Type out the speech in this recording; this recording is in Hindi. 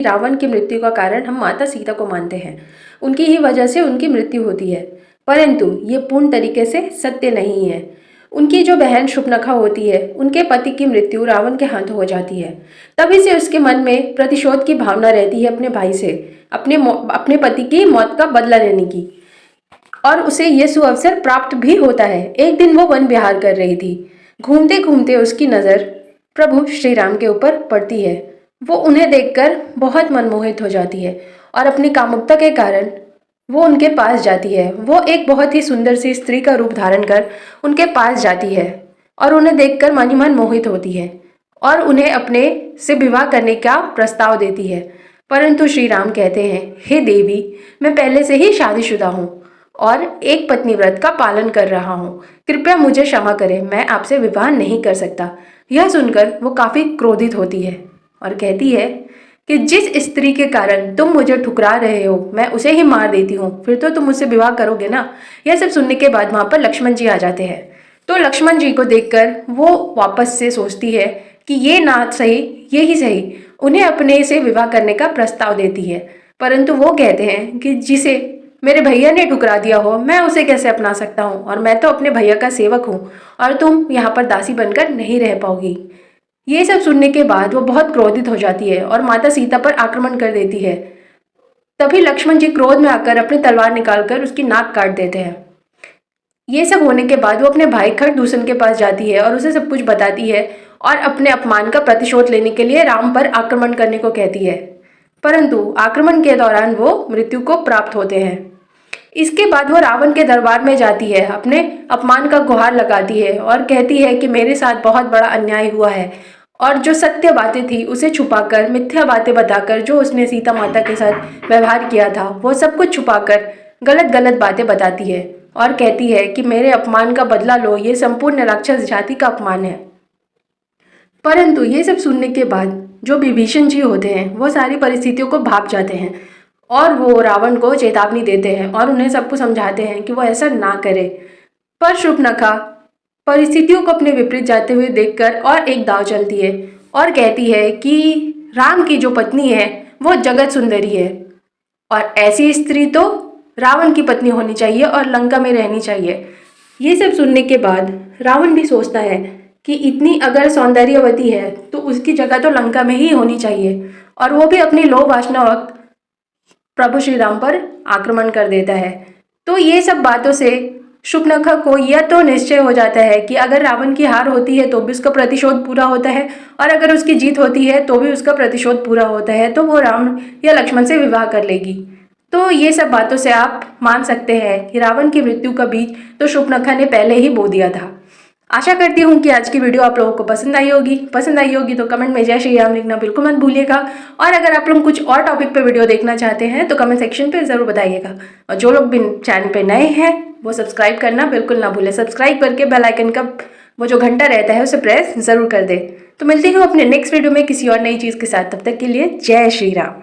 रावण की मृत्यु का कारण हम माता सीता को मानते हैं। उनकी ही वजह से उनकी मृत्यु होती है, परंतु ये पूर्ण तरीके से सत्य नहीं है। उनकी जो बहन शूर्पणखा होती है, उनके पति की मृत्यु रावण के हाथ हो जाती है। तभी से उसके मन में प्रतिशोध की भावना रहती है अपने भाई से, अपने पति की मौत का बदला लेने की, और उसे यह सुअवसर प्राप्त भी होता है। एक दिन वो वन विहार कर रही थी। घूमते घूमते उसकी नज़र प्रभु श्री राम के ऊपर पड़ती है। वो उन्हें देखकर बहुत मनमोहित हो जाती है और अपनी कामुकता के कारण वो उनके पास जाती है। वो एक बहुत ही सुंदर सी स्त्री का रूप धारण कर उनके पास जाती है और उन्हें देखकर मन ही मन मोहित होती है और उन्हें अपने से विवाह करने का प्रस्ताव देती है। परंतु श्री राम कहते हैं, हे देवी, मैं पहले से ही शादीशुदा हूँ और एक पत्नी व्रत का पालन कर रहा हूँ। कृपया मुझे क्षमा करें, मैं आपसे विवाह नहीं कर सकता। यह सुनकर वो काफ़ी क्रोधित होती है और कहती है कि जिस स्त्री के कारण तुम मुझे ठुकरा रहे हो, मैं उसे ही मार देती हूँ, फिर तो तुम मुझसे विवाह करोगे ना। यह सब सुनने के बाद वहाँ पर लक्ष्मण जी आ जाते हैं। तो लक्ष्मण जी को देखकर वो वापस से सोचती है कि ये ना सही, ये ही सही, उन्हें अपने से विवाह करने का प्रस्ताव देती है। परंतु वो कहते हैं कि जिसे मेरे भैया ने ठुकरा दिया हो, मैं उसे कैसे अपना सकता हूँ, और मैं तो अपने भैया का सेवक हूँ और तुम यहाँ पर दासी बनकर नहीं रह पाओगी। ये सब सुनने के बाद वो बहुत क्रोधित हो जाती है और माता सीता पर आक्रमण कर देती है। तभी लक्ष्मण जी क्रोध में आकर अपनी तलवार निकालकर उसकी नाक काट देते हैं। ये सब होने के बाद वो अपने भाई खरदूषण के पास जाती है और उसे सब कुछ बताती है और अपने अपमान का प्रतिशोध लेने के लिए राम पर आक्रमण करने को कहती है। परंतु आक्रमण के दौरान वो मृत्यु को प्राप्त होते हैं। इसके बाद वो रावण के दरबार में जाती है, अपने अपमान का गुहार लगाती है और कहती है कि मेरे साथ बहुत बड़ा अन्याय हुआ है और जो सत्य बातें थी उसे छुपाकर, मिथ्या बातें बताकर, जो उसने सीता माता के साथ व्यवहार किया था वो सब कुछ छुपाकर गलत गलत बातें बताती है और कहती है कि मेरे अपमान का बदला लो, ये संपूर्ण राक्षस जाति का अपमान है। परंतु ये सब सुनने के बाद जो विभीषण जी होते हैं वो सारी परिस्थितियों को भाप जाते हैं और वो रावण को चेतावनी देते हैं और उन्हें सबको समझाते हैं कि वो ऐसा ना करे। पर शूर्पणखा परिस्थितियों को अपने विपरीत जाते हुए देखकर और एक दाव चलती है और कहती है कि राम की जो पत्नी है वो जगत सुंदरी है और ऐसी स्त्री तो रावण की पत्नी होनी चाहिए और लंका में रहनी चाहिए। ये सब सुनने के बाद रावण भी सोचता है कि इतनी अगर सौंदर्यवती है तो उसकी जगह तो लंका में ही होनी चाहिए, और वो भी अपनी लोभ वासना वक्त प्रभु श्री राम पर आक्रमण कर देता है। तो ये सब बातों से शूर्पणखा को यह तो निश्चय हो जाता है कि अगर रावण की हार होती है तो भी उसका प्रतिशोध पूरा होता है और अगर उसकी जीत होती है तो भी उसका प्रतिशोध पूरा होता है, तो वो राम या लक्ष्मण से विवाह कर लेगी। तो ये सब बातों से आप मान सकते हैं कि रावण की मृत्यु का बीज तो शूर्पणखा ने पहले ही बो दिया था। आशा करती हूँ कि आज की वीडियो आप लोगों को पसंद आई होगी तो कमेंट में जय श्री राम लिखना बिल्कुल मत भूलिएगा। और अगर आप लोग कुछ और टॉपिक पे वीडियो देखना चाहते हैं तो कमेंट सेक्शन पे ज़रूर बताइएगा। और जो लोग भी चैनल पे नए हैं वो सब्सक्राइब करना बिल्कुल ना भूलें। सब्सक्राइब करके बेल आइकन का वो जो घंटा रहता है उसे प्रेस ज़रूर कर दें। तो मिलती हूँ अपने नेक्स्ट वीडियो में किसी और नई चीज़ के साथ। तब तक के लिए जय श्री राम।